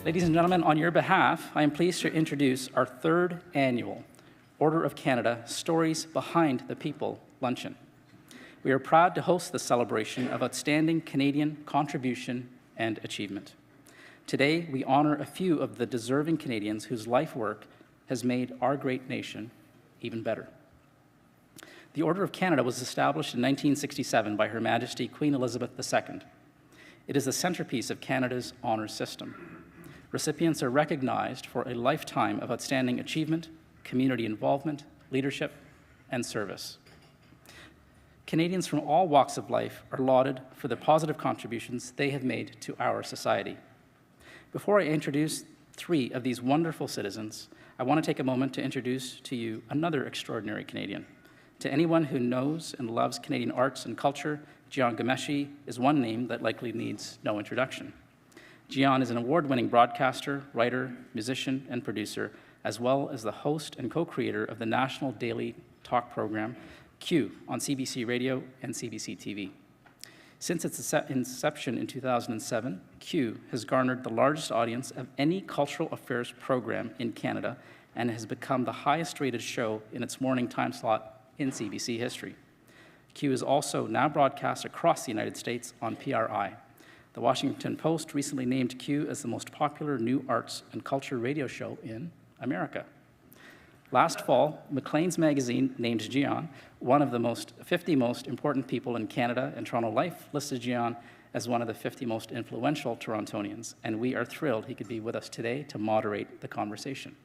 Ladies and gentlemen, on your behalf, I am pleased to introduce our third annual Order of Canada Stories Behind the People luncheon. We are proud to host the celebration of outstanding Canadian contribution and achievement. Today, we honor a few of the deserving Canadians whose life work has made our great nation even better. The Order of Canada was established in 1967 by Her Majesty Queen Elizabeth II. It is the centerpiece of Canada's honours system. Recipients are recognized for a lifetime of outstanding achievement, community involvement, leadership, and service. Canadians from all walks of life are lauded for the positive contributions they have made to our society. Before I introduce three of these wonderful citizens, I want to take a moment to introduce to you another extraordinary Canadian. To anyone who knows and loves Canadian arts and culture, Jian Ghomeshi is one name that likely needs no introduction. Jian is an award-winning broadcaster, writer, musician, and producer, as well as the host and co-creator of the national daily talk program, Q, on CBC Radio and CBC TV. Since its inception in 2007, Q has garnered the largest audience of any cultural affairs program in Canada and has become the highest-rated show in its morning time slot in CBC history. Q is also now broadcast across the United States on PRI. The Washington Post recently named Q as the most popular new arts and culture radio show in America. Last fall, Maclean's magazine named Jian one of the 50 most important people in Canada, and Toronto Life listed Jian as one of the 50 most influential Torontonians, and we are thrilled he could be with us today to moderate the conversation.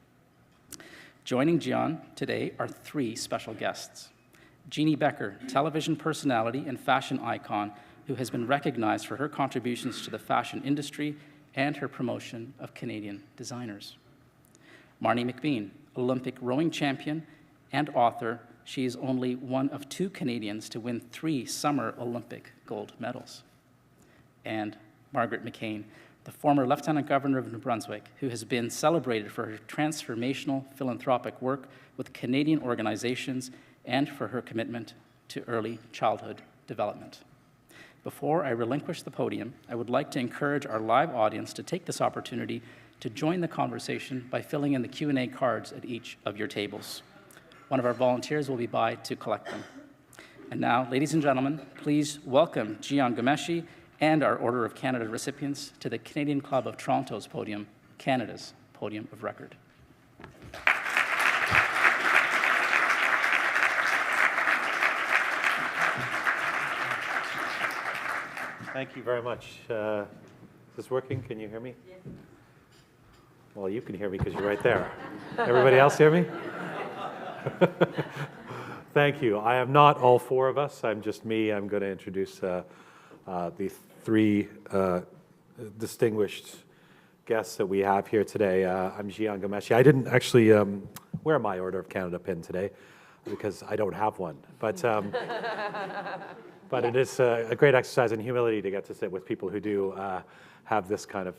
Joining Jian today are three special guests. Jeanne Beker, television personality and fashion icon who has been recognized for her contributions to the fashion industry and her promotion of Canadian designers. Marnie McBean, Olympic rowing champion and author, she is only one of two Canadians to win 3 Summer Olympic gold medals. And Margaret McCain, the former Lieutenant Governor of New Brunswick, who has been celebrated for her transformational philanthropic work with Canadian organizations and for her commitment to early childhood development. Before I relinquish the podium, I would like to encourage our live audience to take this opportunity to join the conversation by filling in the Q&A cards at each of your tables. One of our volunteers will be by to collect them. And now, ladies and gentlemen, please welcome Jian Ghomeshi and our Order of Canada recipients to the Canadian Club of Toronto's podium, Canada's podium of record. Thank you very much. Is this working? Can you hear me? Yes. Well, you can hear me because you're right there. Everybody else hear me? Thank you. I am not all four of us. I'm just me. I'm going to introduce the three distinguished guests that we have here today. I'm Jian Ghomeshi. I didn't actually wear my Order of Canada pin today because I don't have one. But it is a great exercise in humility to get to sit with people who do have this kind of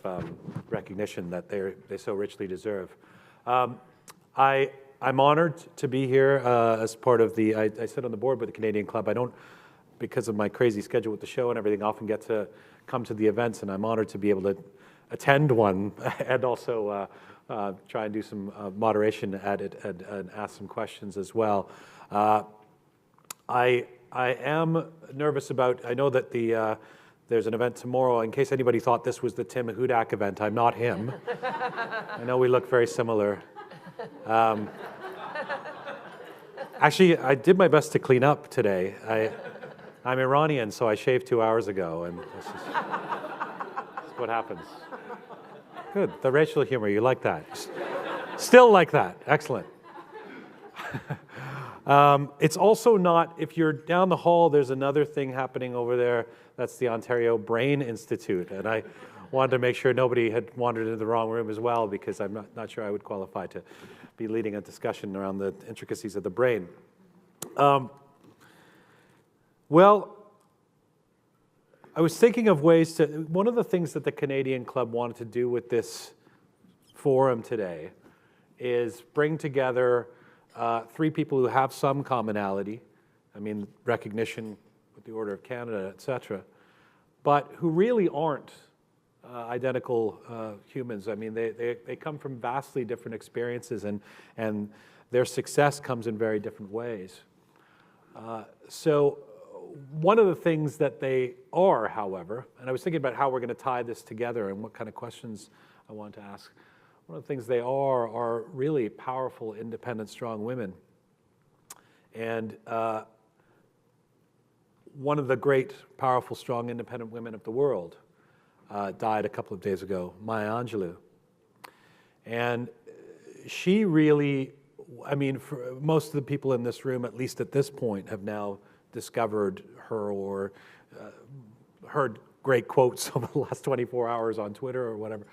recognition that they so richly deserve. I'm honored to be here as part of I sit on the board with the Canadian Club. I don't, because of my crazy schedule with the show and everything, often get to come to the events, and I'm honored to be able to attend one and also try and do some moderation at it and ask some questions as well. I am nervous about, I know that there's an event tomorrow. In case anybody thought this was the Tim Hudak event, I'm not him. I know we look very similar. Actually, I did my best to clean up today. I'm Iranian, so I shaved 2 hours ago, and this is what happens. Good, the racial humor, you like that. Still like that, excellent. It's also not, if you're down the hall, there's another thing happening over there. That's the Ontario Brain Institute. And I wanted to make sure nobody had wandered into the wrong room as well, because I'm not sure I would qualify to be leading a discussion around the intricacies of the brain. Well, I was thinking of ways to, one of the things that the Canadian Club wanted to do with this forum today is bring together 3 people who have some commonality, I mean, recognition with the Order of Canada, et cetera, but who really aren't identical humans. I mean, they come from vastly different experiences, and their success comes in very different ways. So one of the things that they are, however, and I was thinking about how we're going to tie this together and what kind of questions I want to ask. One of the things they are really powerful, independent, strong women. And one of the great, powerful, strong, independent women of the world died a couple of days ago, Maya Angelou. And she really, I mean, for most of the people in this room, at least at this point, have now discovered her or heard great quotes over the last 24 hours on Twitter or whatever.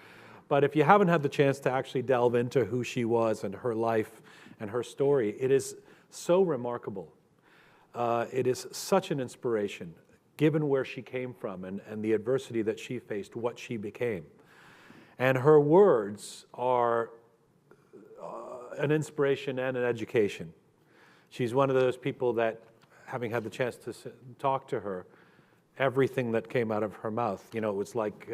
But if you haven't had the chance to actually delve into who she was and her life and her story, it is so remarkable. It is such an inspiration, given where she came from and the adversity that she faced, what she became. And her words are an inspiration and an education. She's one of those people that, having had the chance to talk to her, everything that came out of her mouth, you know, it was like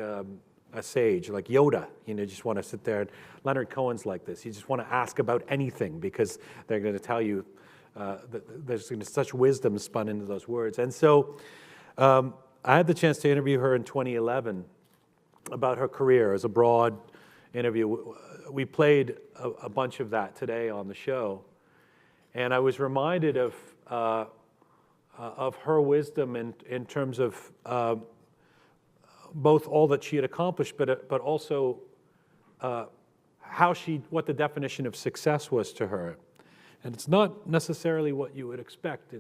a sage, like Yoda. You know, you just want to sit there. Leonard Cohen's like this. You just want to ask about anything because they're going to tell you that there's such wisdom spun into those words. And so I had the chance to interview her in 2011 about her career as a broad interview. We played a bunch of that today on the show, and I was reminded of her wisdom in terms of both all that she had accomplished, but also what the definition of success was to her. And it's not necessarily what you would expect.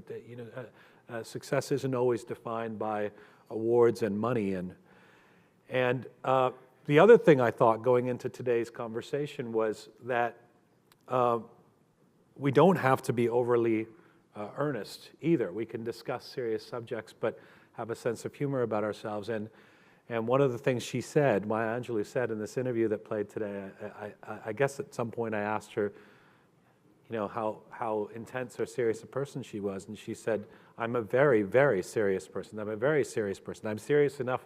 Success isn't always defined by awards and money. And the other thing I thought going into today's conversation was that we don't have to be overly earnest either. We can discuss serious subjects, but have a sense of humor about ourselves. And one of the things she said, Maya Angelou said in this interview that played today, I guess at some point I asked her, you know, how intense or serious a person she was, and she said, I'm a very, very serious person. I'm a very serious person. I'm serious enough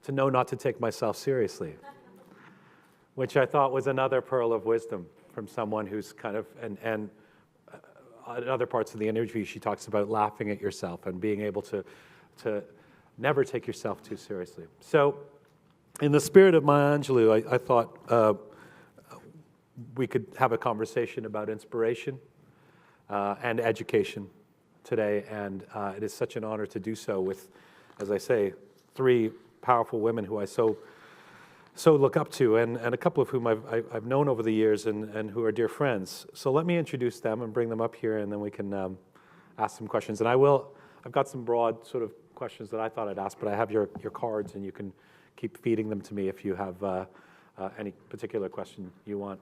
to know not to take myself seriously, which I thought was another pearl of wisdom from someone who's kind of, and in other parts of the interview, she talks about laughing at yourself and being able to never take yourself too seriously. So in the spirit of Maya Angelou, I thought we could have a conversation about inspiration and education today, and it is such an honor to do so with, as I say, three powerful women who I so look up to, and a couple of whom I've known over the years and who are dear friends. So let me introduce them and bring them up here, and then we can ask some questions. And I've got some broad sort of questions that I thought I'd ask, but I have your cards, and you can keep feeding them to me if you have any particular question you want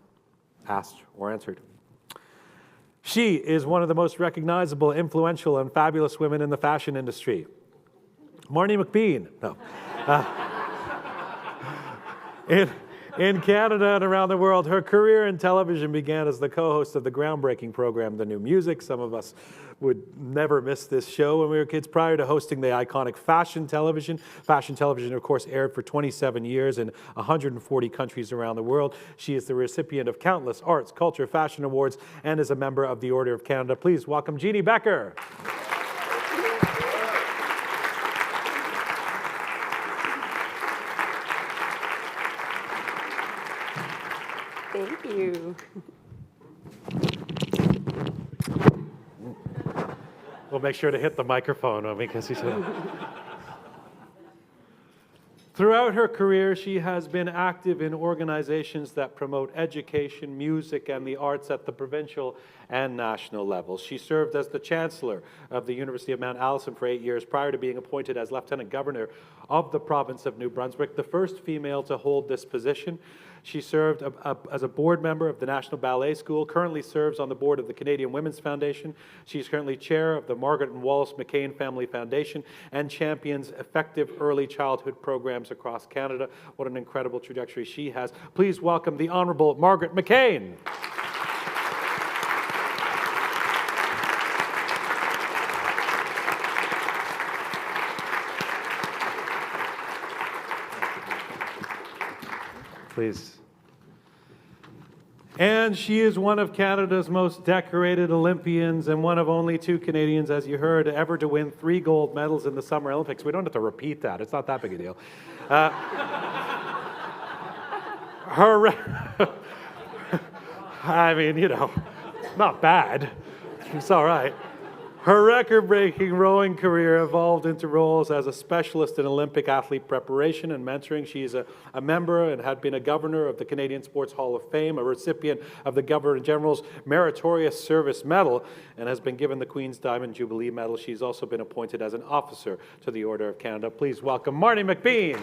asked or answered. She is one of the most recognizable, influential, and fabulous women in the fashion industry. Marnie McBean. No. In Canada and around the world, her career in television began as the co-host of the groundbreaking program, The New Music. Some of us would never miss this show when we were kids. Prior to hosting the iconic Fashion Television, of course, aired for 27 years in 140 countries around the world. She is the recipient of countless arts, culture, fashion awards, and is a member of the Order of Canada. Please welcome Jeanne Beker. Thank you. We'll make sure to hit the microphone because he's. Throughout her career, she has been active in organizations that promote education, music, and the arts at the provincial and national levels. She served as the Chancellor of the University of Mount Allison for 8 years prior to being appointed as Lieutenant Governor of the province of New Brunswick, the first female to hold this position. She served as a board member of the National Ballet School, currently serves on the board of the Canadian Women's Foundation. She's currently chair of the Margaret and Wallace McCain Family Foundation and champions effective early childhood programs across Canada. What an incredible trajectory she has. Please welcome the Honourable Margaret McCain. please. And she is one of Canada's most decorated Olympians and one of only 2 Canadians, as you heard, ever to win 3 gold medals in the Summer Olympics. We don't have to repeat that. It's not that big a deal. I mean, you know, not bad. It's all right. Her record-breaking rowing career evolved into roles as a specialist in Olympic athlete preparation and mentoring. She is a member and had been a governor of the Canadian Sports Hall of Fame, a recipient of the Governor-General's Meritorious Service Medal, and has been given the Queen's Diamond Jubilee Medal. She's also been appointed as an officer to the Order of Canada. Please welcome Marnie McBean.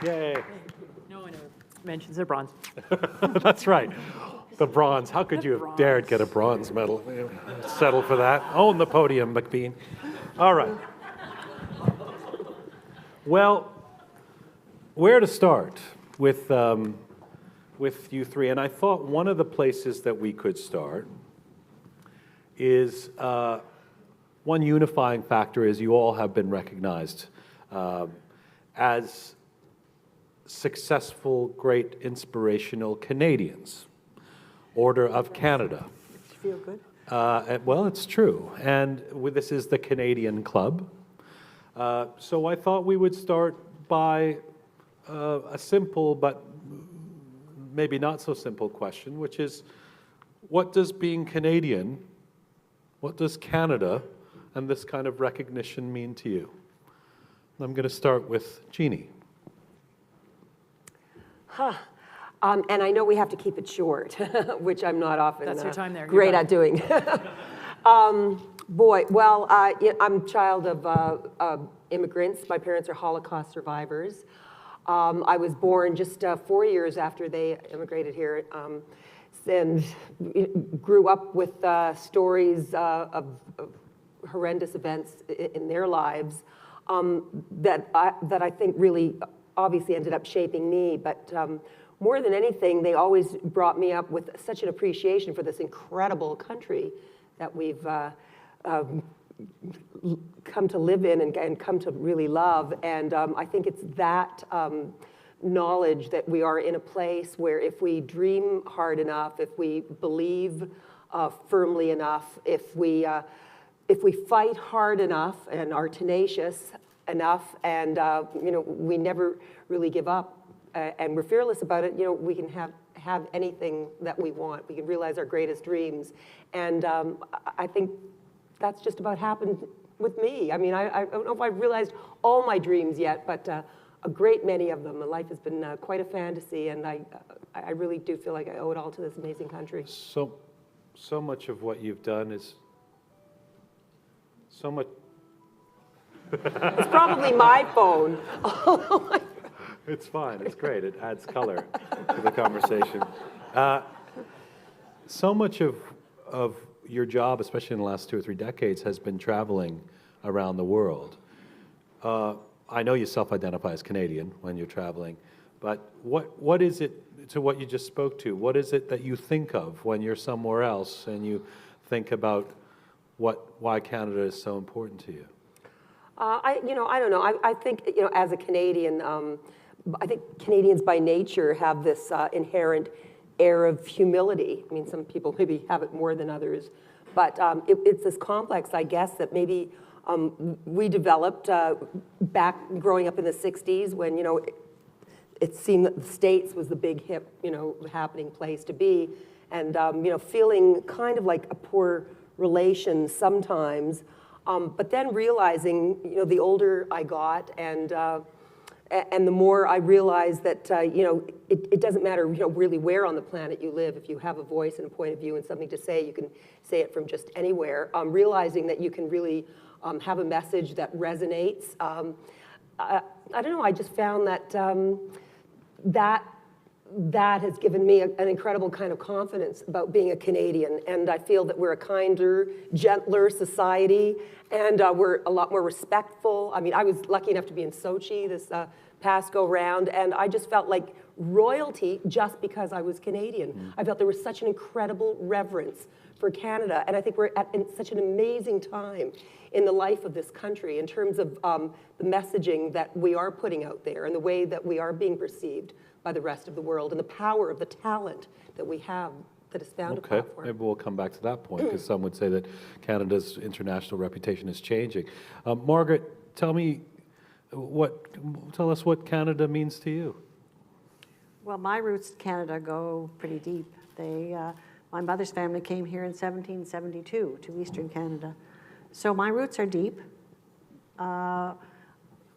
Yay. No one ever mentions the bronze. That's right. The bronze. How could you have dared get a bronze medal? Settle for that. Own the podium, McBean. All right. Well, where to start with you three? And I thought one of the places that we could start is one unifying factor is you all have been recognized as successful, great, inspirational Canadians. Order of Canada. Feel good? Well, it's true. And this is the Canadian Club. So I thought we would start by a simple but maybe not so simple question, which is, what does being Canadian, what does Canada and this kind of recognition mean to you? I'm going to start with Jeannie. And I know we have to keep it short, which I'm not often That's your time there. great at doing. Boy, well, I'm a child of immigrants. My parents are Holocaust survivors. I was born just 4 years after they immigrated here, and grew up with stories of horrendous events in their lives that I think really obviously ended up shaping me, but more than anything, they always brought me up with such an appreciation for this incredible country that we've come to live in and come to really love. And I think it's that knowledge that we are in a place where if we dream hard enough, if we believe firmly enough, if we fight hard enough and are tenacious enough, and we never really give up, and we're fearless about it, we can have anything that we want. We can realize our greatest dreams, and I think that's just about happened with me. I mean, I don't know if I've realized all my dreams yet, but a great many of them. My life has been quite a fantasy, and I really do feel like I owe it all to this amazing country. So much of what you've done is so much. It's probably my phone. It's fine. It's great. It adds color to the conversation. So much of your job, especially in the last 2 or 3 decades, has been traveling around the world. I know you self-identify as Canadian when you're traveling, but what is it, to what you just spoke to, what is it that you think of when you're somewhere else and you think about why Canada is so important to you? I don't know. I think, as a Canadian, I think Canadians by nature have this inherent air of humility. I mean, some people maybe have it more than others, but it's this complex, I guess, that maybe we developed back growing up in the 60s when, it seemed that the States was the big hip, happening place to be, and, feeling kind of like a poor relation sometimes. But then realizing, the older I got, and the more I realized that, it doesn't matter, really where on the planet you live. If you have a voice and a point of view and something to say, you can say it from just anywhere. Realizing that you can really have a message that resonates. I don't know. I just found that that has given me an incredible kind of confidence about being a Canadian. And I feel that we're a kinder, gentler society, and we're a lot more respectful. I mean, I was lucky enough to be in Sochi this past go-round, and I just felt like royalty just because I was Canadian. I felt there was such an incredible reverence for Canada. And I think we're in such an amazing time in the life of this country in terms of the messaging that we are putting out there and the way that we are being perceived by the rest of the world and the power of the talent that we have that has found a platform. Maybe we'll come back to that point, because some would say that Canada's international reputation is changing. Margaret, tell us what Canada means to you. Well, my roots in Canada go pretty deep. My mother's family came here in 1772 to Eastern Canada. So my roots are deep. Why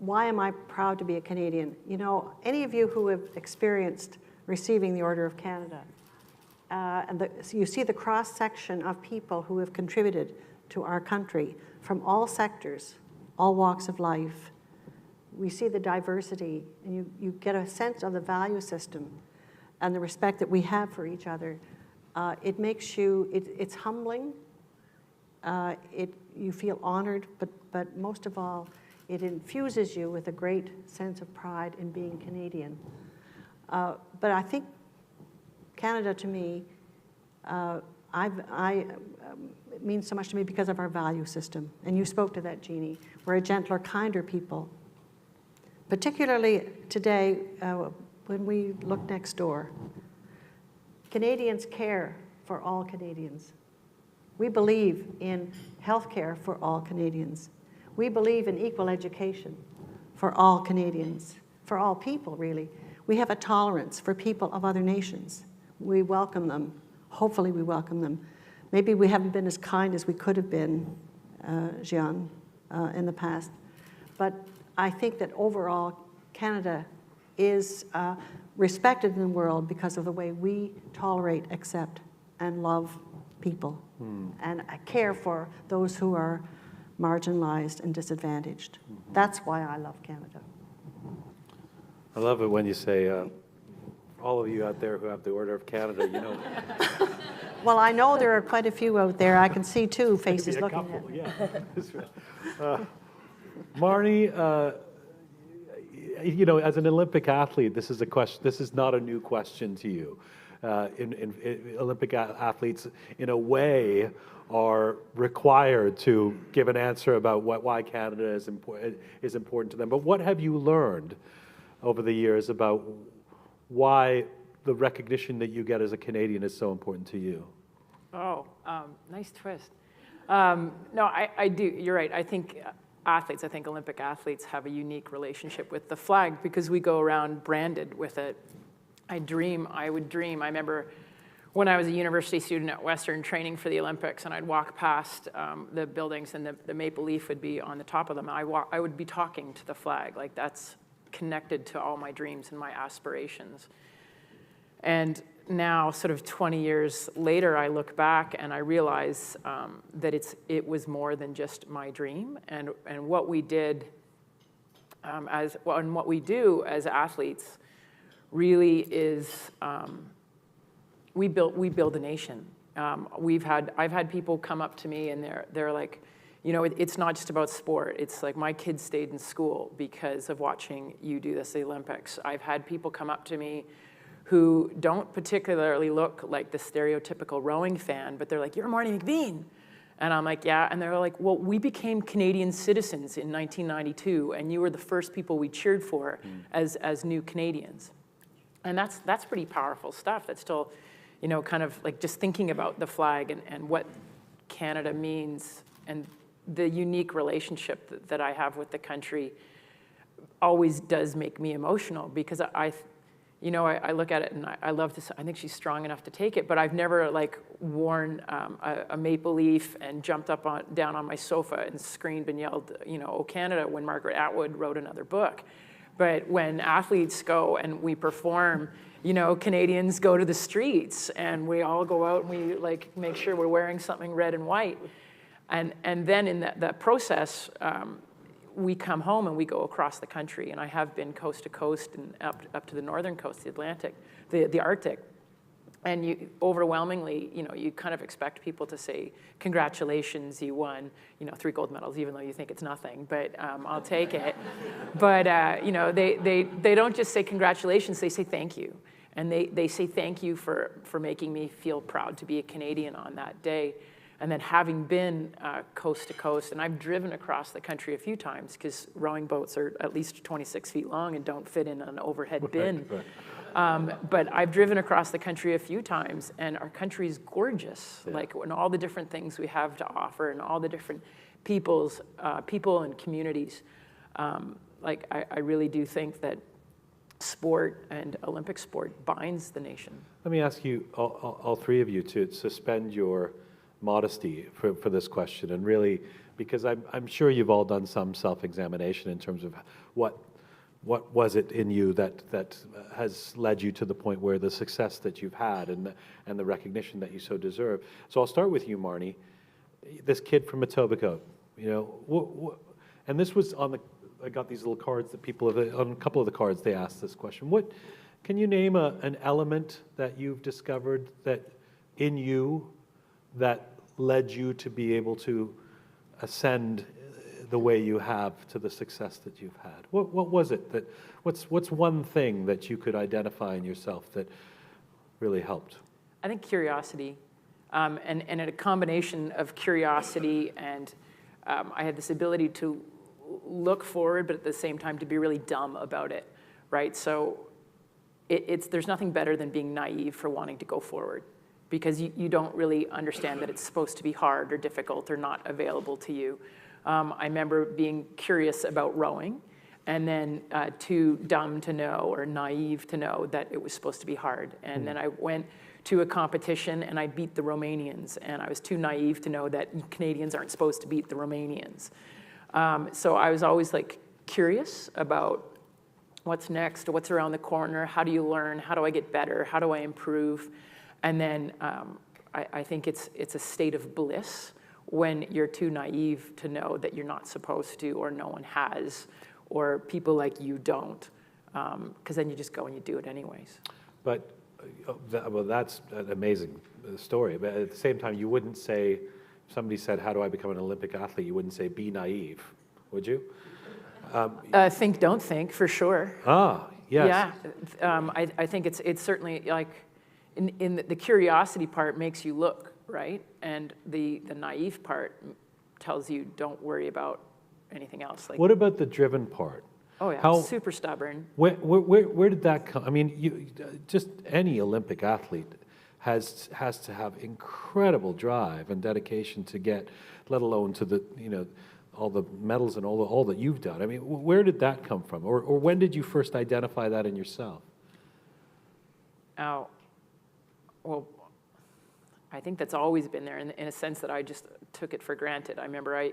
am I proud to be a Canadian? You know, any of you who have experienced receiving the Order of Canada, you see the cross-section of people who have contributed to our country from all sectors, all walks of life. We see the diversity, and you get a sense of the value system and the respect that we have for each other. It makes you, it's humbling. You feel honored, but most of all, it infuses you with a great sense of pride in being Canadian. But I think Canada, to me, it means so much to me because of our value system. And you spoke to that, Jeannie. We're a gentler, kinder people. Particularly today, when we look next door, Canadians care for all Canadians. We believe in health care for all Canadians. We believe in equal education for all Canadians, for all people, really. We have a tolerance for people of other nations. We welcome them. Hopefully we welcome them. Maybe we haven't been as kind as we could have been, Jeanne, in the past. But I think that overall, Canada is respected in the world because of the way we tolerate, accept, and love people, and care for those who are marginalized and disadvantaged. That's why I love Canada. I love it when you say, all of you out there who have the Order of Canada, you know. Well, I know there are quite a few out there. I can see two faces Maybe a looking couple, at me. yeah. Marnie, you know, as an Olympic athlete, this is a question. This is not a new question to you. Olympic athletes, in a way, are required to give an answer about why Canada is important to them. But what have you learned over the years about why the recognition that you get as a Canadian is so important to you? Oh, nice twist. No, I do. You're right. I think Olympic athletes have a unique relationship with the flag because we go around branded with it. I would dream. I remember when I was a university student at Western training for the Olympics, and I'd walk past the buildings, and the maple leaf would be on the top of them. I would be talking to the flag. Like, that's connected to all my dreams and my aspirations. And now, sort of 20 years later, I look back and I realize that it was more than just my dream. And what we did and what we do as athletes really is we build a nation. I've had people come up to me and they're like, you know, it's not just about sport. It's like my kids stayed in school because of watching you do this at the Olympics. I've had people come up to me who don't particularly look like the stereotypical rowing fan, but they're like, "You're Marnie McBean." And I'm like, "Yeah." And they're like, "Well, we became Canadian citizens in 1992, and you were the first people we cheered for as new Canadians." And that's pretty powerful stuff. That's still, you know, kind of like just thinking about the flag and what Canada means and the unique relationship that I have with the country always does make me emotional because I look at it and I love this. I think she's strong enough to take it, but I've never like worn a maple leaf and jumped down on my sofa and screamed and yelled, you know, "Oh Canada," when Margaret Atwood wrote another book. But when athletes go and we perform, you know, Canadians go to the streets and we all go out and we like make sure we're wearing something red and white. And then in that process, we come home and we go across the country. And I have been coast to coast and up to the northern coast, the Atlantic, the Arctic. And you overwhelmingly, you know, you kind of expect people to say, "Congratulations, you won, you know, 3 gold medals," even though you think it's nothing. But I'll take it. But you know, they don't just say congratulations; they say thank you. And they say thank you for making me feel proud to be a Canadian on that day. And then having been coast to coast, and I've driven across the country a few times because rowing boats are at least 26 feet long and don't fit in an overhead bin. But I've driven across the country a few times, and our country is gorgeous. Yeah. Like, and all the different things we have to offer, and all the different people and communities. Like, I really do think that sport and Olympic sport binds the nation. Let me ask you, all three of you, to suspend your modesty for this question, and really, because I'm sure you've all done some self-examination in terms of what was it in you that has led you to the point where the success that you've had and the recognition that you so deserve. So I'll start with you, Marnie. This kid from Etobicoke, you know, and this was on I got these little cards that people have, on a couple of the cards they asked this question. What can you name an element that you've discovered that in you that led you to be able to ascend the way you have to the success that you've had? What was it that, what's one thing that you could identify in yourself that really helped? I think curiosity, and a combination of curiosity and I had this ability to look forward, but at the same time to be really dumb about it, right? So there's nothing better than being naive for wanting to go forward, because you don't really understand that it's supposed to be hard or difficult or not available to you. I remember being curious about rowing, and then too dumb to know or naive to know that it was supposed to be hard. And then I went to a competition and I beat the Romanians, and I was too naive to know that Canadians aren't supposed to beat the Romanians. So I was always like curious about what's next, what's around the corner, how do you learn, how do I get better, how do I improve? And then I think it's a state of bliss when you're too naive to know that you're not supposed to, or no one has, or people like you don't, because then you just go and you do it anyways. But, well, that's an amazing story. But at the same time, you wouldn't say, if somebody said, how do I become an Olympic athlete? You wouldn't say, be naive, would you? Think, don't think, for sure. Ah, yes. Yeah, I think it's certainly like, in the curiosity part makes you look, right? And the naive part tells you don't worry about anything else. Like, what about the driven part? Oh yeah, super stubborn. Where did that come? I mean, just any Olympic athlete has to have incredible drive and dedication to get, let alone to the, you know, all the medals and all that you've done. I mean, where did that come from? Or when did you first identify that in yourself? Oh, well, I think that's always been there in a sense that I just took it for granted. I remember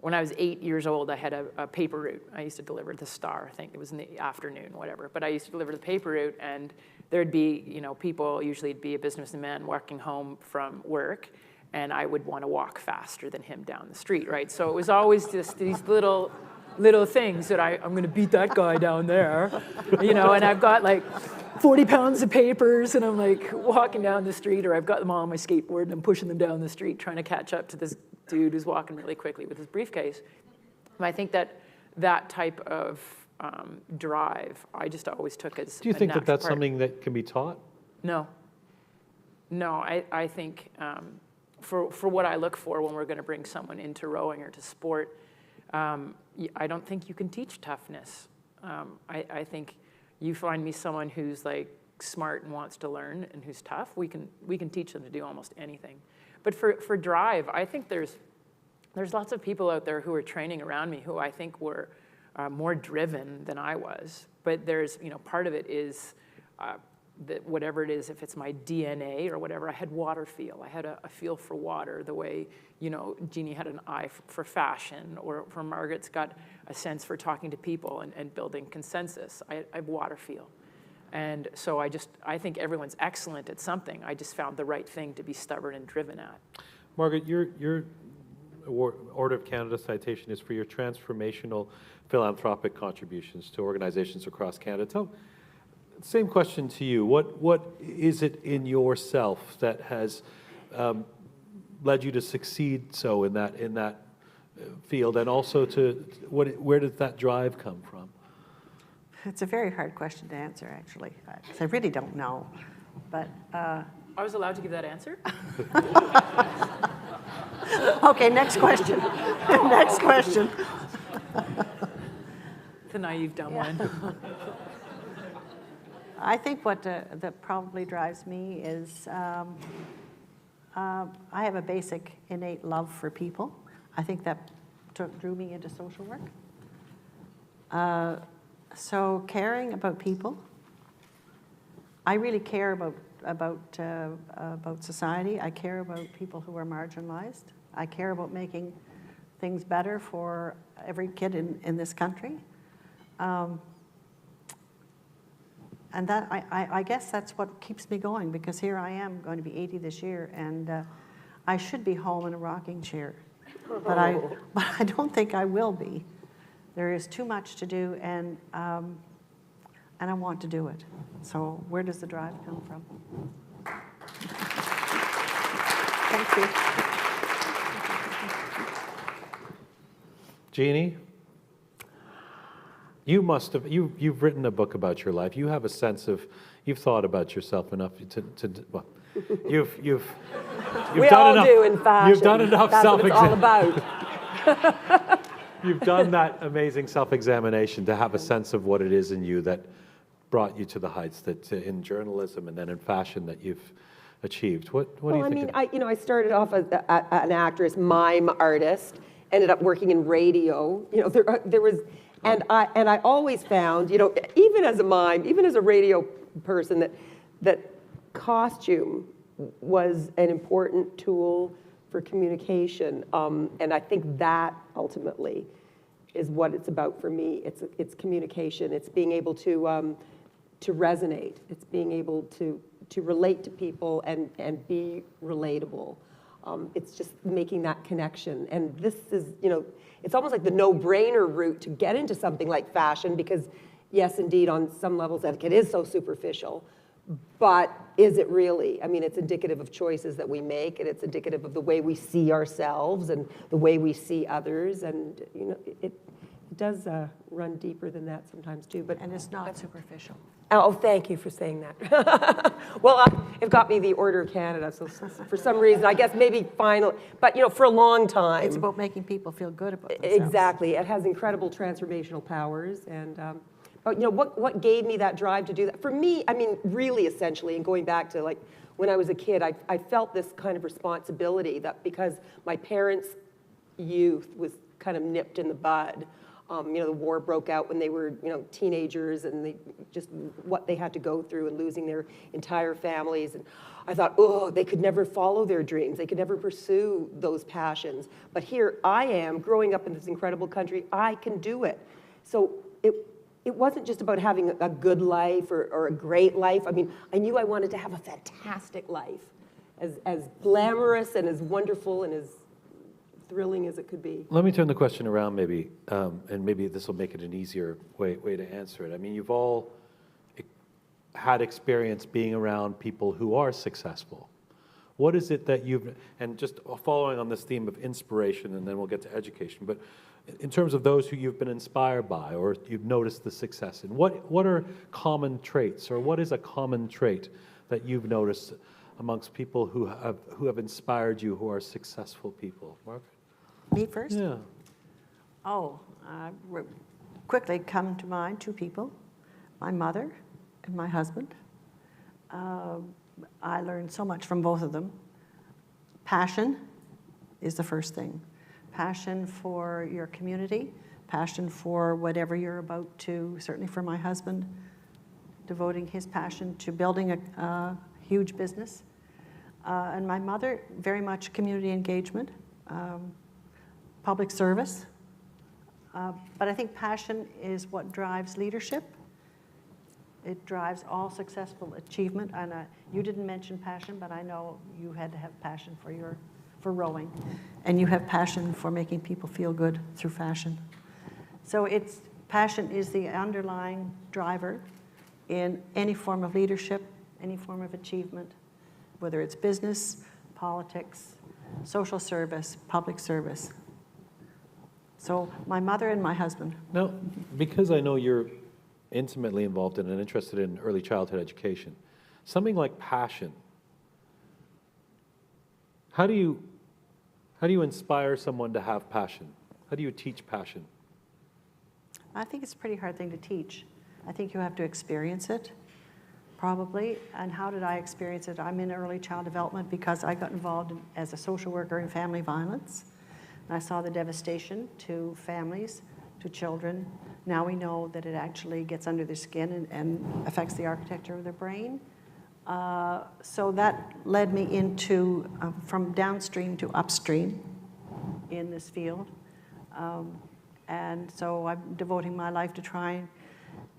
when I was 8 years old, I had a paper route. I used to deliver the Star. I think it was in the afternoon, whatever. But I used to deliver the paper route, and there'd be, you know, people, usually it'd be a businessman walking home from work, and I would want to walk faster than him down the street, right? So it was always just these little things that I'm going to beat that guy down there, you know, and I've got like 40 pounds of papers, and I'm like walking down the street, or I've got them all on my skateboard, and I'm pushing them down the street trying to catch up to this dude who's walking really quickly with his briefcase. And I think that type of drive, I just always took as Do you think that that's part. something that can be taught? No, I think for what I look for when we're going to bring someone into rowing or to sport, I don't think you can teach toughness. I think you find me someone who's like smart and wants to learn and who's tough, we can teach them to do almost anything. But for drive, I think there's lots of people out there who are training around me who I think were more driven than I was. But there's, you know, part of it is that whatever it is, if it's my DNA or whatever, I had water feel. I had a feel for water the way, you know, Jeannie had an eye for fashion, or for Margaret's got a sense for talking to people and building consensus. I have water feel. And so I think everyone's excellent at something. I just found the right thing to be stubborn and driven at. Margaret, your Order of Canada citation is for your transformational philanthropic contributions to organizations across Canada. Same question to you. What is it in yourself that has led you to succeed so in that field, and also where did that drive come from? It's a very hard question to answer, actually, 'cause I really don't know. But, I was allowed to give that answer? okay, next question. Next question. It's a naive, dumb one. I think what that probably drives me is I have a basic innate love for people. I think that drew me into social work. So caring about people. I really care about society. I care about people who are marginalized. I care about making things better for every kid in this country. And that I guess that's what keeps me going, because here I am going to be 80 this year, and I should be home in a rocking chair, but I don't think I will be. There is too much to do, and I want to do it. So where does the drive come from? Thank you. Jeannie, you've written a book about your life. You have a sense of, you've thought about yourself enough well, you've we done all enough, do in fashion. You've done enough That's what it's all about. You've done that amazing self-examination to have a sense of what it is in you that brought you to the heights that in journalism and then in fashion that you've achieved. What do you think? I started off as an actress, mime artist, ended up working in radio. There was, and I always found, even as a mime, even as a radio person, that costume was an important tool for communication, and I think that ultimately is what it's about for me. It's communication. It's being able to resonate. It's being able to relate to people and be relatable. It's just making that connection. And this is, it's almost like the no-brainer route to get into something like fashion, because yes, indeed, on some levels, it is so superficial. But is it really? I mean, it's indicative of choices that we make, and it's indicative of the way we see ourselves and the way we see others. And, it does run deeper than that sometimes, too. And it's not superficial. Oh, thank you for saying that. Well, it got me the Order of Canada, so for some reason, I guess maybe finally, but for a long time. It's about making people feel good about themselves. Exactly. It has incredible transformational powers, and but what gave me that drive to do that? For me, I mean, really essentially, and going back to like when I was a kid, I felt this kind of responsibility that because my parents' youth was kind of nipped in the bud. The war broke out when they were, teenagers, and just what they had to go through and losing their entire families. And I thought, oh, they could never follow their dreams. They could never pursue those passions. But here I am, growing up in this incredible country. I can do it. So it wasn't just about having a good life or a great life. I mean, I knew I wanted to have a fantastic life, as glamorous and as wonderful and as thrilling as it could be. Let me turn the question around maybe, and maybe this will make it an easier way to answer it. I mean, you've all had experience being around people who are successful. What is it that and just following on this theme of inspiration, and then we'll get to education, but in terms of those who you've been inspired by or you've noticed the success in, what are common traits, or what is a common trait that you've noticed amongst people who have inspired you, who are successful people? Margaret? Me first? Yeah. Quickly come to mind two people, my mother and my husband. I learned so much from both of them. Passion is the first thing. Passion for your community, passion for whatever you're about to, certainly for my husband, devoting his passion to building a huge business. And my mother, very much community engagement, public service. But I think passion is what drives leadership. It drives all successful achievement. And you didn't mention passion, but I know you had to have passion for rowing. And you have passion for making people feel good through fashion. So passion is the underlying driver in any form of leadership, any form of achievement, whether it's business, politics, social service, public service. So my mother and my husband. Now, because I know you're intimately involved in and interested in early childhood education. Something like passion. How do you inspire someone to have passion? How do you teach passion? I think it's a pretty hard thing to teach. I think you have to experience it, probably. And how did I experience it? I'm in early child development because I got involved as a social worker in family violence. And I saw the devastation to families, to children. Now we know that it actually gets under their skin and affects the architecture of their brain. So that led me into, from downstream to upstream in this field. And so I'm devoting my life to try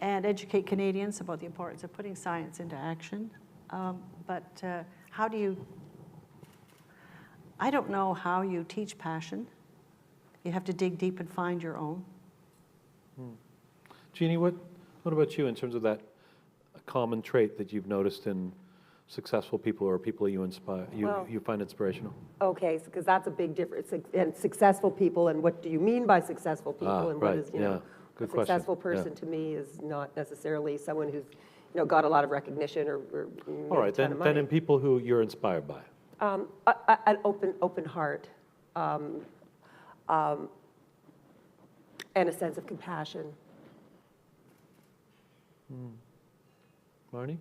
and educate Canadians about the importance of putting science into action. But how do you, I don't know how you teach passion. You have to dig deep and find your own. Jeannie, what about you in terms of that common trait that you've noticed in successful people or people you inspire, you find inspirational? Okay, because that's a big difference. And successful people, and what do you mean by successful people? And right, what is, yeah. Good a question. successful person to me is not necessarily someone who's, got a lot of recognition or made All right, a ton of money. then in people who you're inspired by. An open heart, and a sense of compassion. Marnie?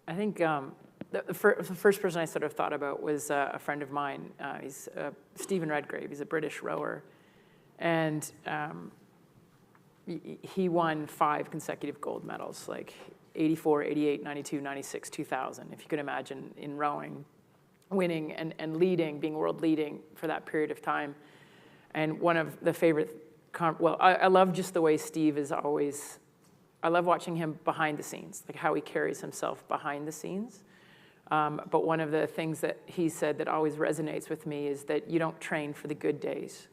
I think the first person I sort of thought about was a friend of mine. He's Stephen Redgrave. He's a British rower. And he won 5 consecutive gold medals, like 84, 88, 92, 96, 2000. If you could imagine in rowing, winning and leading, being world leading for that period of time. And one of the favorite, I love just the way Steve is always, I love watching him behind the scenes, like how he carries himself behind the scenes. But one of the things that he said that always resonates with me is that you don't train for the good days,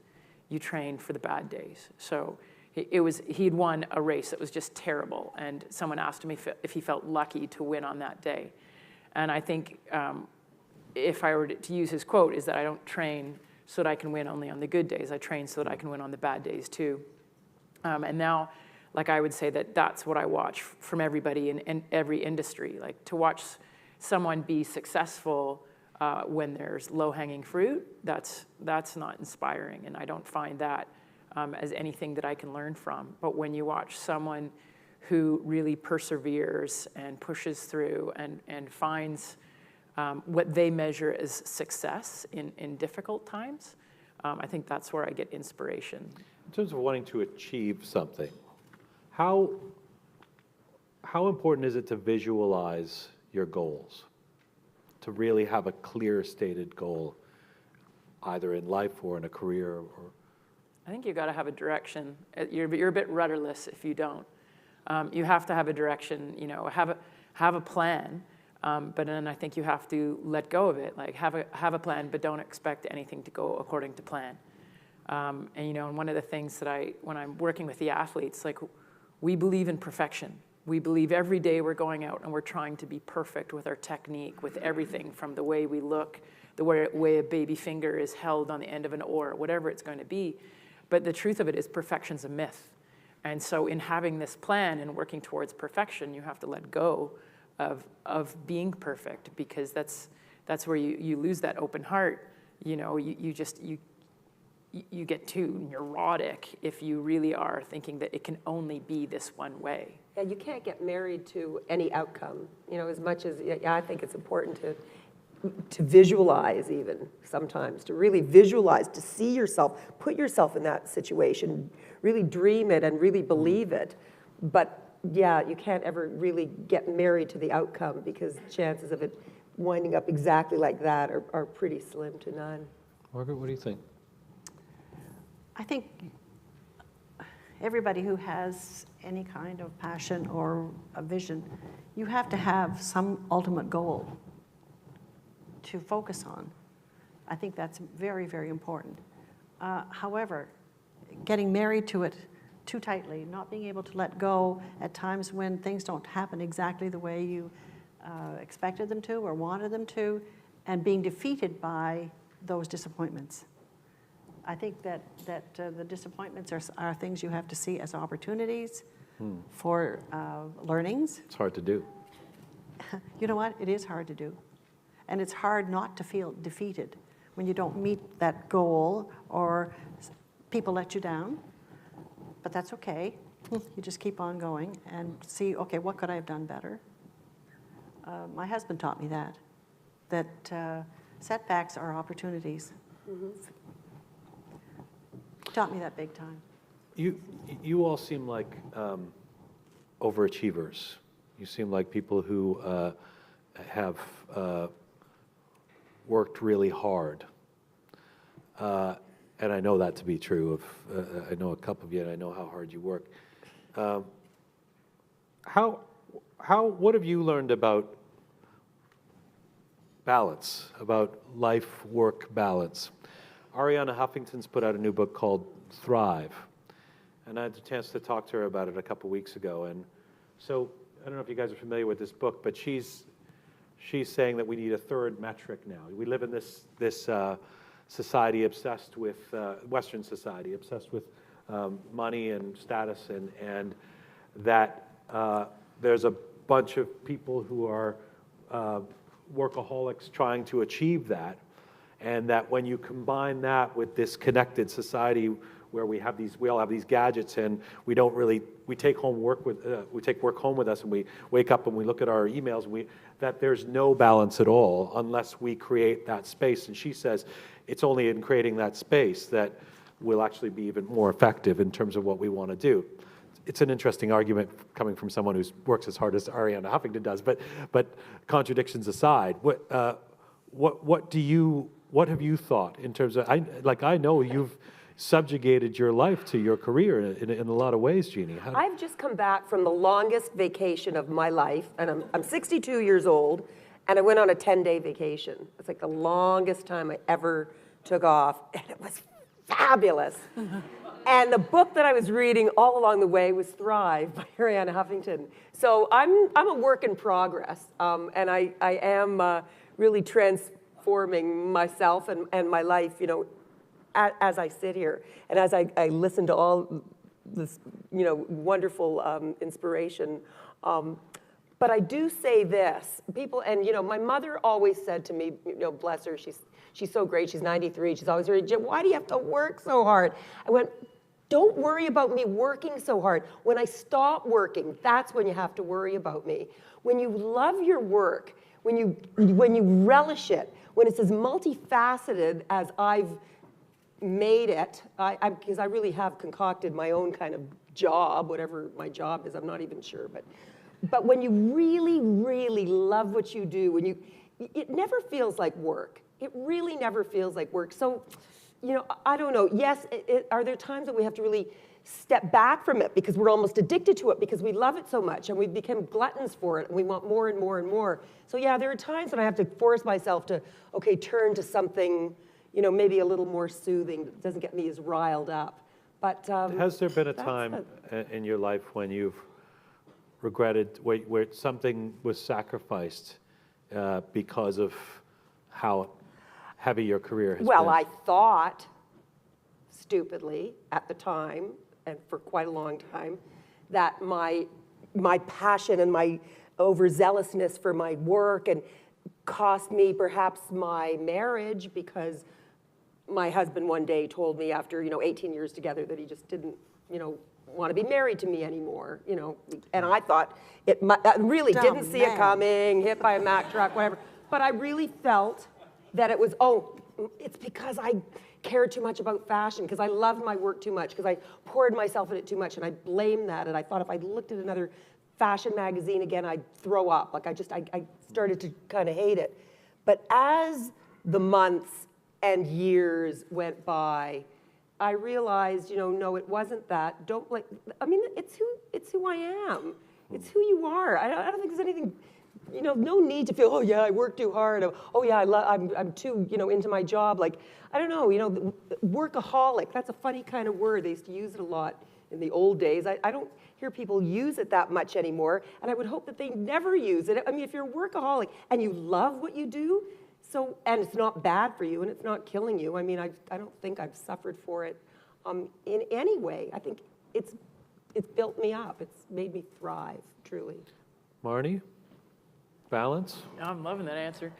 you train for the bad days. So he'd won a race that was just terrible, and someone asked him if he felt lucky to win on that day. And I think if I were to use his quote, is that I don't train so that I can win only on the good days, I train so that I can win on the bad days too. And now, like I would say that's what I watch from everybody in every industry, like to watch someone be successful when there's low-hanging fruit, that's not inspiring, and I don't find that as anything that I can learn from. But when you watch someone who really perseveres and pushes through and finds what they measure as success in difficult times, I think that's where I get inspiration. In terms of wanting to achieve something, how important is it to visualize your goals? To really have a clear stated goal, either in life or in a career? Or I think you've got to have a direction. You're a bit rudderless if you don't. You have to have a direction, have a plan, but then I think you have to let go of it. Like have a plan, but don't expect anything to go according to plan. And one of the things that when I'm working with the athletes, like we believe in perfection. We believe every day we're going out and we're trying to be perfect with our technique, with everything from the way we look, the way a baby finger is held on the end of an oar, whatever it's going to be. But the truth of it is perfection's a myth. And so in having this plan and working towards perfection, you have to let go of being perfect, because that's where you lose that open heart. You get too neurotic if you really are thinking that it can only be this one way. Yeah, you can't get married to any outcome, as much as, I think it's important to visualize even sometimes, to really visualize, to see yourself, put yourself in that situation, really dream it and really believe it. But yeah, you can't ever really get married to the outcome, because chances of it winding up exactly like that are pretty slim to none. Margaret, what do you think? I think everybody who has any kind of passion or a vision, you have to have some ultimate goal to focus on. I think that's very, very important. However, getting married to it too tightly, not being able to let go at times when things don't happen exactly the way you expected them to or wanted them to, and being defeated by those disappointments. I think that the disappointments are things you have to see as opportunities for learnings. It's hard to do. You know what? It is hard to do. And it's hard not to feel defeated when you don't meet that goal or people let you down. But that's okay. You just keep on going and see, okay, what could I have done better? My husband taught me that setbacks are opportunities. Taught me that big time. You all seem like overachievers. You seem like people who have worked really hard. And I know that to be true. I know a couple of you, and I know how hard you work. What have you learned about balance, about life-work balance? Arianna Huffington's put out a new book called Thrive, and I had the chance to talk to her about it a couple weeks ago. And so I don't know if you guys are familiar with this book, but she's saying that we need a third metric now. We live in this society obsessed with Western society, obsessed with money and status, and that there's a bunch of people who are workaholics trying to achieve that, and that when you combine that with this connected society where we all have these gadgets, and we take work home with us, and we wake up and we look at our emails, and that there's no balance at all unless we create that space. And she says it's only in creating that space that we'll actually be even more effective in terms of what we want to do. It's an interesting argument coming from someone who works as hard as Arianna Huffington does, but contradictions aside, what have you thought in terms of, I know you've subjugated your life to your career in a lot of ways, Jeannie. I've just come back from the longest vacation of my life, and I'm 62 years old, and I went on a 10-day vacation. It's like the longest time I ever took off, and it was fabulous. And the book that I was reading all along the way was Thrive by Arianna Huffington. So I'm a work in progress, and I am really transforming myself and my life, as I sit here and as I listen to all this, wonderful inspiration. But I do say this, people, and my mother always said to me, bless her, she's so great, she's 93, she's always heard, why do you have to work so hard? I went, don't worry about me working so hard. When I stop working, that's when you have to worry about me. When you love your work, when you relish it, when it's as multifaceted as I've made it, because I really have concocted my own kind of job, whatever my job is, I'm not even sure, but when you really, really love what you do, it never feels like work. It really never feels like work. So, I don't know. Yes, are there times that we have to really step back from it because we're almost addicted to it because we love it so much and we become gluttons for it and we want more and more and more. So yeah, there are times when I have to force myself to, turn to something, maybe a little more soothing that doesn't get me as riled up. But has there been a time in your life when you've regretted where something was sacrificed because of how heavy your career has been? Well, I thought, stupidly, at the time, and for quite a long time, that my passion and my overzealousness for my work and cost me perhaps my marriage, because my husband one day told me after 18 years together that he just didn't want to be married to me anymore, and I thought I really didn't see it coming, hit by a Mack truck, whatever, but I really felt that it was, it's because I cared too much about fashion, because I loved my work too much, because I poured myself in it too much, and I blamed that, and I thought if I looked at another fashion magazine again, I'd throw up. Like I started to kind of hate it. But as the months and years went by, I realized, no, it wasn't that. It's who I am. It's who you are. I don't think there's anything, no need to feel, oh yeah, I work too hard. Oh yeah, I'm too, into my job. Like, I don't know, workaholic, that's a funny kind of word. They used to use it a lot in the old days. I don't hear people use it that much anymore, and I would hope that they never use it. I mean, if you're a workaholic and you love what you do, and it's not bad for you and it's not killing you, I mean, I don't think I've suffered for it in any way. I think it's it's built me up. It's made me thrive, truly. Marnie, balance? I'm loving that answer.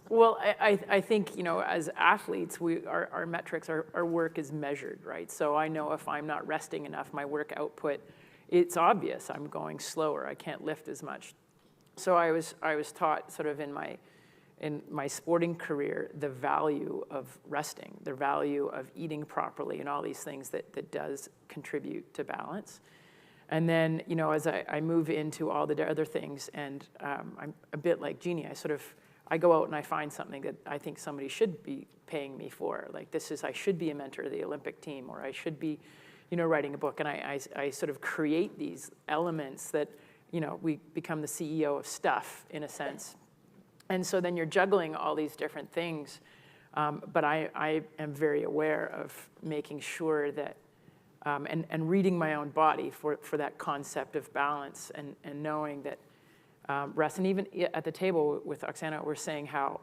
Well, I think, as athletes, our metrics, our work is measured, right? So I know if I'm not resting enough, my work output, it's obvious. I'm going slower. I can't lift as much. So I was taught sort of in my sporting career the value of resting, the value of eating properly, and all these things that does contribute to balance. And then, as I move into all the other things, and I'm a bit like Jeanne, I go out and I find something that I think somebody should be paying me for. Like I should be a mentor of the Olympic team, or I should be, writing a book. And I sort of create these elements that, we become the CEO of stuff, in a sense. And so then you're juggling all these different things. But I am very aware of making sure that, and reading my own body for that concept of balance, and knowing that rest. And even at the table with Oksana, we're saying how,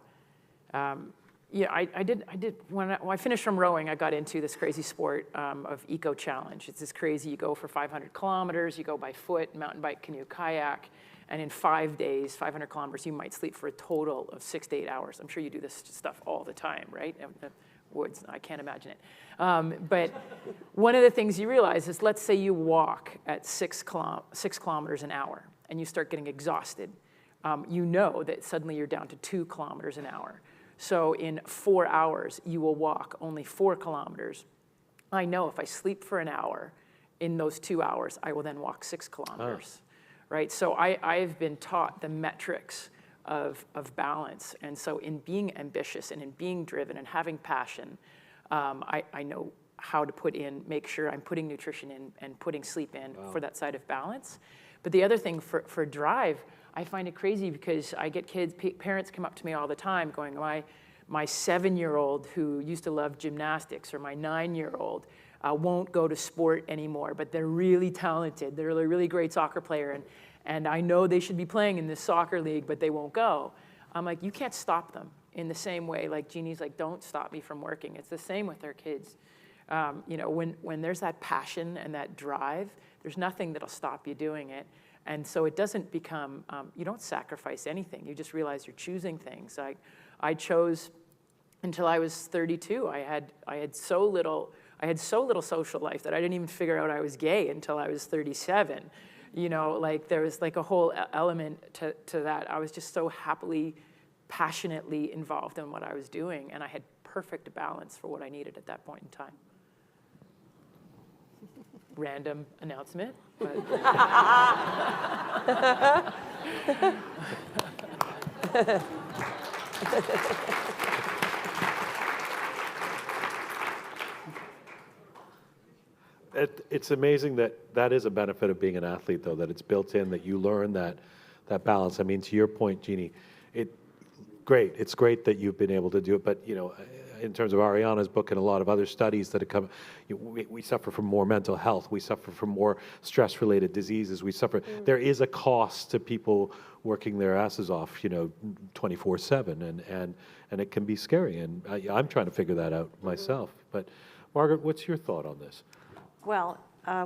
I did when I finished from rowing, I got into this crazy sport of eco challenge. It's this crazy, you go for 500 kilometers, you go by foot, mountain bike, canoe, kayak, and in 5 days, 500 kilometers, you might sleep for a total of 6 to 8 hours. I'm sure you do this stuff all the time, right? In the woods, I can't imagine it. But one of the things you realize is, let's say you walk at 6 kilometers an hour, and you start getting exhausted. You know that suddenly you're down to 2 kilometers an hour. So in 4 hours, you will walk only 4 kilometers. I know if I sleep for an hour, in those 2 hours, I will then walk 6 kilometers, right? So I've been taught the metrics of balance. And so in being ambitious and in being driven and having passion, I know how to make sure I'm putting nutrition in and putting sleep in for that side of balance. But the other thing for drive, I find it crazy because I get parents come up to me all the time going, my 7-year-old who used to love gymnastics, or my 9-year-old won't go to sport anymore, but they're really talented. They're a really great soccer player, and I know they should be playing in this soccer league, but they won't go. I'm like, you can't stop them in the same way. Like Jeannie's like, don't stop me from working. It's the same with our kids. When there's that passion and that drive, there's nothing that'll stop you doing it. And so it doesn't become, you don't sacrifice anything. You just realize you're choosing things. I chose, until I was 32, I had so little social life that I didn't even figure out I was gay until I was 37. There was like a whole element to that. I was just so happily, passionately involved in what I was doing, and I had perfect balance for what I needed at that point in time. Random announcement. But It's amazing that is a benefit of being an athlete, though, that it's built in, that you learn that balance. I mean, to your point, Jeanne, it's great that you've been able to do it, but, in terms of Ariana's book and a lot of other studies that have come, we suffer from more mental health. We suffer from more stress-related diseases. There is a cost to people working their asses off, 24/7, and it can be scary. And I'm trying to figure that out myself. But Margaret, what's your thought on this? Well,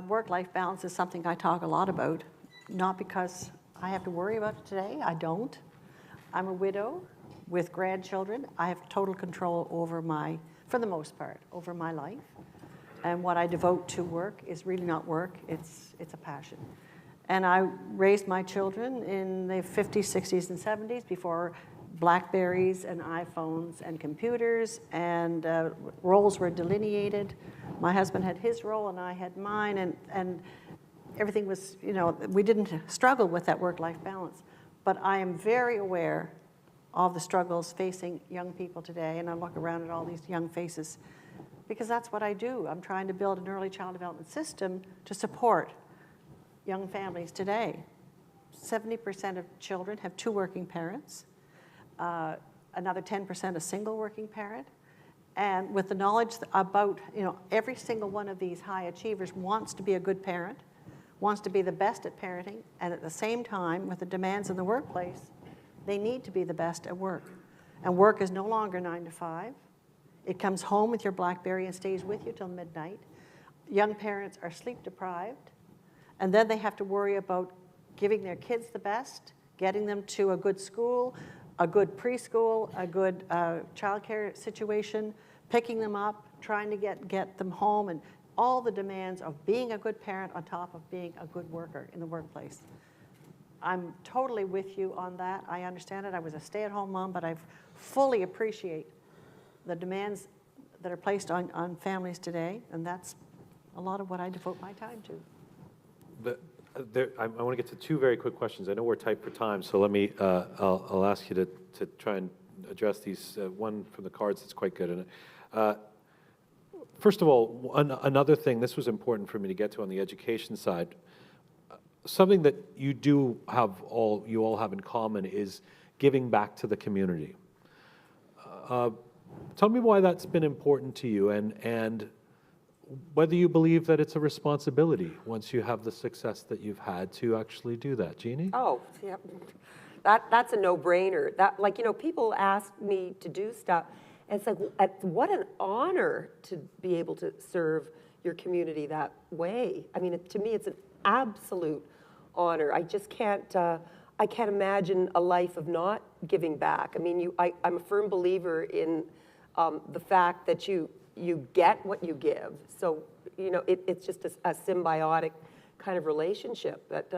work-life balance is something I talk a lot about, not because I have to worry about it today. I don't. I'm a widow with grandchildren. I have total control over for the most part, over my life. And what I devote to work is really not work, it's a passion. And I raised my children in the 50s, 60s, and 70s before BlackBerries and iPhones and computers, and roles were delineated. My husband had his role and I had mine, and everything was, we didn't struggle with that work-life balance. But I am very aware of the struggles facing young people today, and I look around at all these young faces, because that's what I do. I'm trying to build an early child development system to support young families today. 70% of children have 2 working parents, another 10% a single working parent, and with the knowledge about, every single one of these high achievers wants to be a good parent, wants to be the best at parenting, and at the same time, with the demands in the workplace, they need to be the best at work. And work is no longer 9 to 5. It comes home with your BlackBerry and stays with you till midnight. young parents are sleep deprived, and then they have to worry about giving their kids the best, getting them to a good school, a good preschool, a good childcare situation, picking them up, trying to get them home, and all the demands of being a good parent on top of being a good worker in the workplace. I'm totally with you on that. I understand it. I was a stay-at-home mom, but I fully appreciate the demands that are placed on families today, and that's a lot of what I devote my time to. I want to get to two very quick questions. I know we're tight for time, so let me, I'll ask you to try and address these. One from the cards that's quite good. First of all, another thing, this was important for me to get to on the education side. Something that you all have in common is giving back to the community. Tell me why that's been important to you, and whether you believe that it's a responsibility once you have the success that you've had to actually do that. Jeannie? Oh, yeah. That's a no-brainer. People ask me to do stuff, and it's like, what an honor to be able to serve your community that way. I mean, to me, it's an absolute honor. I just can't, I can't imagine a life of not giving back. I mean, I'm a firm believer in the fact that you get what you give. So, it's just a symbiotic kind of relationship that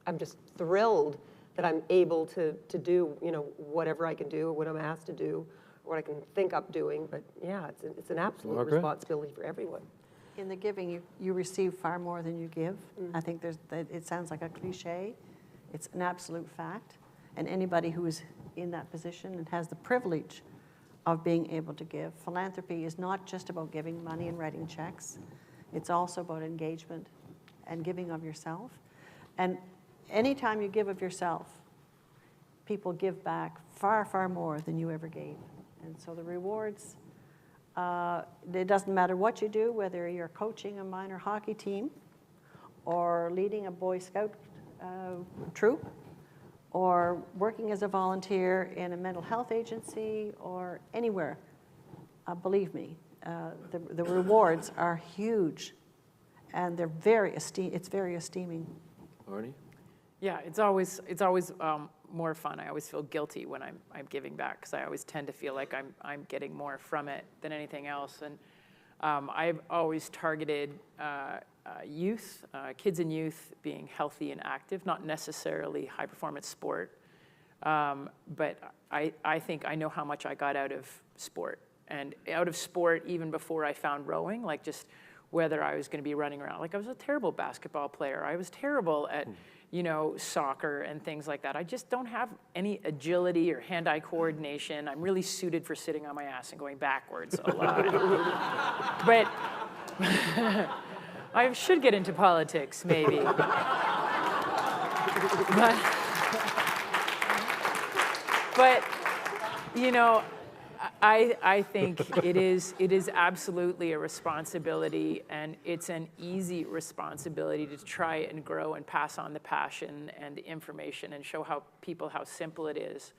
I'm just thrilled that I'm able to do, whatever I can do, or what I'm asked to do, or what I can think up doing. But yeah, it's an absolute Margaret? responsibility for everyone. In the giving, you receive far more than you give. I think it sounds like a cliche. It's an absolute fact. And anybody who is in that position and has the privilege of being able to give. Philanthropy is not just about giving money and writing checks. It's also about engagement and giving of yourself. And anytime you give of yourself, people give back far, far more than you ever gave. And so the rewards, it doesn't matter what you do, whether you're coaching a minor hockey team or leading a Boy Scout troop, or working as a volunteer in a mental health agency or anywhere, believe me, the rewards are huge, and they're it's very esteeming. Marnie? Yeah, it's always more fun. I always feel guilty when I'm giving back, because I always tend to feel like I'm getting more from it than anything else. And I've always targeted youth, kids and youth being healthy and active, not necessarily high performance sport, but I think I know how much I got out of sport. And out of sport, even before I found rowing, like just whether I was going to be running around. Like I was a terrible basketball player. I was terrible at, soccer and things like that. I just don't have any agility or hand-eye coordination. I'm really suited for sitting on my ass and going backwards a lot. But I should get into politics, maybe. But I think it is absolutely a responsibility, and it's an easy responsibility to try and grow and pass on the passion and the information and show people how simple it is,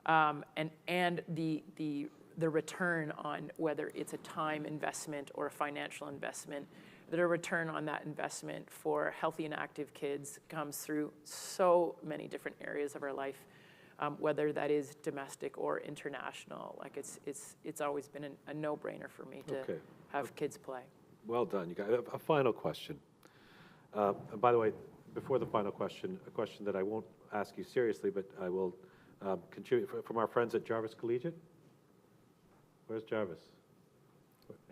and the return on whether it's a time investment or a financial investment. That a return on that investment for healthy and active kids comes through so many different areas of our life. Whether that is domestic or international, like it's always been a no-brainer for me to have kids play. Well done. You got a final question. And by the way, before the final question, a question that I won't ask you seriously, but I will contribute from our friends at Jarvis Collegiate. Where's Jarvis?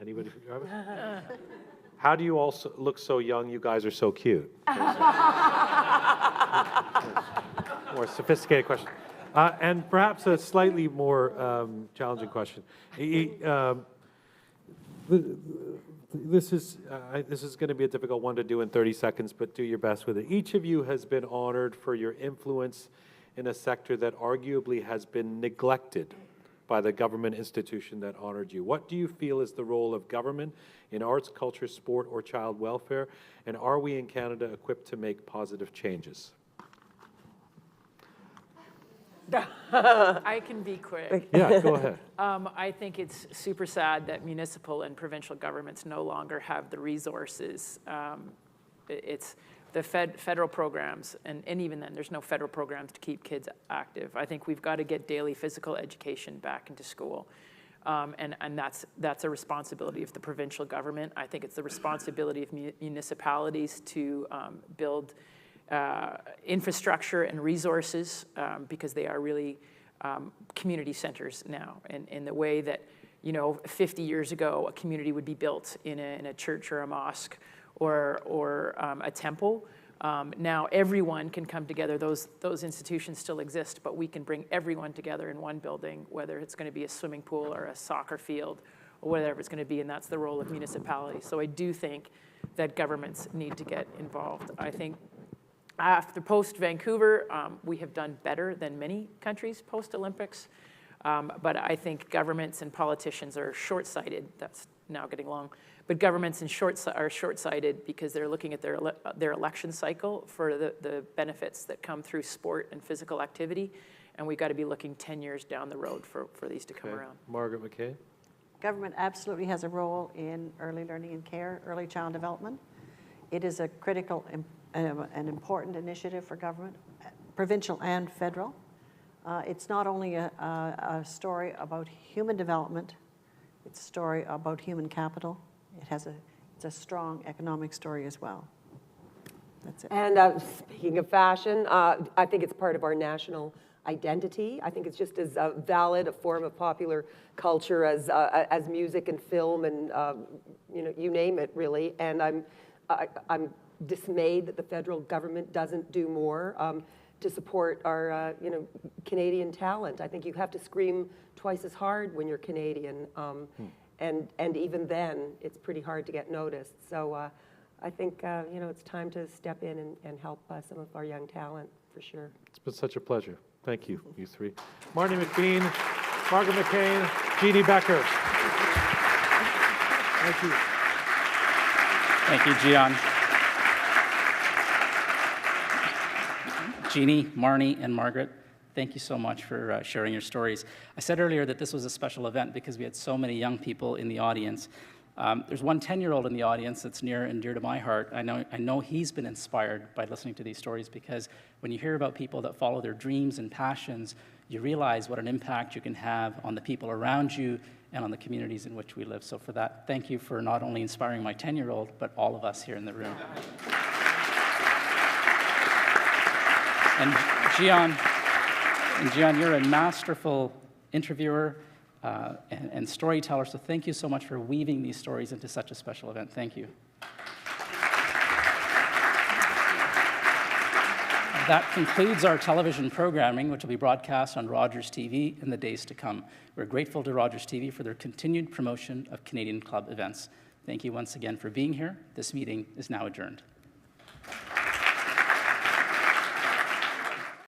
Anybody from Jarvis? How do you all look so young? You guys are so cute. More sophisticated question. And perhaps a slightly more challenging question. This is going to be a difficult one to do in 30 seconds, but do your best with it. Each of you has been honored for your influence in a sector that arguably has been neglected by the government institution that honored you. What do you feel is the role of government in arts, culture, sport, or child welfare? And are we in Canada equipped to make positive changes? I can be quick. Yeah, go ahead. I think it's super sad that municipal and provincial governments no longer have the resources. It's the federal programs, and even then, there's no federal programs to keep kids active. I think we've got to get daily physical education back into school. And that's a responsibility of the provincial government. I think it's the responsibility of municipalities to build infrastructure and resources because they are really community centers now. And in the way that, 50 years ago, a community would be built in a church or a mosque or a temple. Now everyone can come together. Those institutions still exist, but we can bring everyone together in one building, whether it's going to be a swimming pool or a soccer field or whatever it's going to be, and that's the role of municipalities. So I do think that governments need to get involved. I think after post-Vancouver, we have done better than many countries post-Olympics, but I think governments and politicians are short-sighted. That's now getting long. But governments are short-sighted because they're looking at their election cycle for the benefits that come through sport and physical activity, and we've got to be looking 10 years down the road for these to come around. Margaret McCain? Government absolutely has a role in early learning and care, early child development. It is a critical and important initiative for government, provincial and federal. It's not only a story about human development, it's a story about human capital. It's a strong economic story as well. That's it. And speaking of fashion, I think it's part of our national identity. I think it's just as valid a form of popular culture as music and film and you name it, really. And I'm dismayed that the federal government doesn't do more to support our Canadian talent. I think you have to scream twice as hard when you're Canadian. And even then, it's pretty hard to get noticed. So I think it's time to step in and help some of our young talent, for sure. It's been such a pleasure. Thank you, you three. Marnie McBean, Margaret McCain, Jeanne Beker. Thank you. Thank you, Jian. Jeanne, Marnie, and Margaret, thank you so much for sharing your stories. I said earlier that this was a special event because we had so many young people in the audience. There's one 10-year-old in the audience that's near and dear to my heart. I know he's been inspired by listening to these stories because when you hear about people that follow their dreams and passions, you realize what an impact you can have on the people around you and on the communities in which we live. So for that, thank you for not only inspiring my 10-year-old, but all of us here in the room. And Jian, you're a masterful interviewer and storyteller, so thank you so much for weaving these stories into such a special event. Thank you. That concludes our television programming, which will be broadcast on Rogers TV in the days to come. We're grateful to Rogers TV for their continued promotion of Canadian Club events. Thank you once again for being here. This meeting is now adjourned.